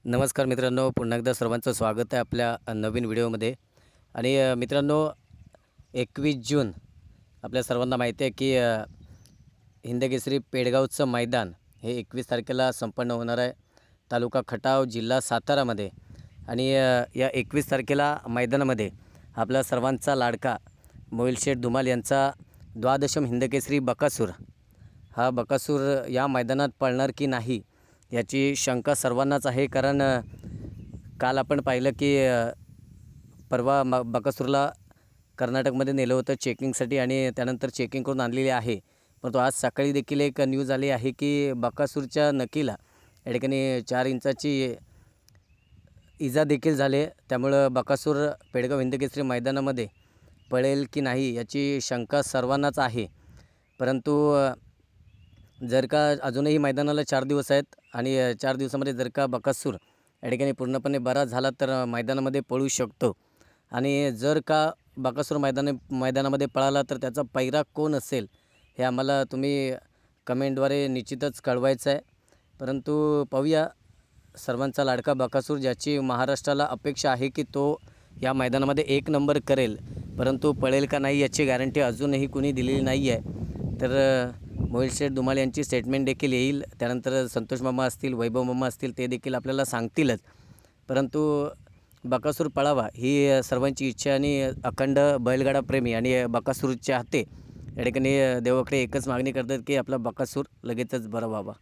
नमस्कार मित्रांनो, पुन्हा एकदा सर्वांचं स्वागत आहे आपल्या नवीन व्हिडिओमध्ये. आणि मित्रांनो, 21 जून आपल्या सर्वांना माहिती आहे की हिंदकेसरी पेडगावचं मैदान हे 21 तारखेला संपन्न होणार आहे, तालुका खटाव, जिल्हा सातारामध्ये. आणि या 21 तारखेला मैदानामध्ये आपला सर्वांचा लाडका मोहिल शेठ धुमाल यांचा द्वादशम हिंदकेसरी बकासूर, हा बकासूर या मैदानात पळणार की नाही याची शंका सर्वांनाच आहे. कारण काल आपण पाहिलं की परवा बकासूरला कर्नाटकमध्ये नेलं होतं चेकिंगसाठी आणि त्यानंतर चेकिंग करून आणलेली आहे. परंतु आज सकाळी देखील एक न्यूज आली आहे की बकासूरच्या नकीला या ठिकाणी 4 इंचाची इजा देखील झाली. त्यामुळं बकासूर पेडगाव हिंदकेसरी मैदानामध्ये पळेल की नाही याची शंका सर्वांनाच आहे. परंतु जर का अजूनही मैदानाला 4 दिवस आहेत आणि 4 दिवसामध्ये जर का बकासूर या ठिकाणी पूर्णपणे बरा झाला तर मैदानामध्ये पळू शकतो. आणि जर का बकासूर मैदानामध्ये पळाला तर त्याचा पैरा कोण असेल हे आम्हाला तुम्ही कमेंटद्वारे निश्चितच कळवायचं आहे. परंतु पाहूया, सर्वांचा लाडका बकासूर ज्याची महाराष्ट्राला अपेक्षा आहे की तो या मैदानामध्ये 1 नंबर करेल, परंतु पळेल का नाही याची गॅरंटी अजूनही कुणी दिलेली नाही आहे. तर मोहिल शेठ धुमाल यांची स्टेटमेंट देखील येईल, त्यानंतर संतोष मामा असतील, वैभव मामा असतील, ते देखील आपल्याला सांगतीलच. परंतु बकासूर पळावा ही सर्वांची इच्छा आणि अखंड बैलगाडा प्रेमी आणि बकासूर चाहते या ठिकाणी देवाकडे एकच मागणी करतात की आपला बकासूर लगेचच बरा व्हावा.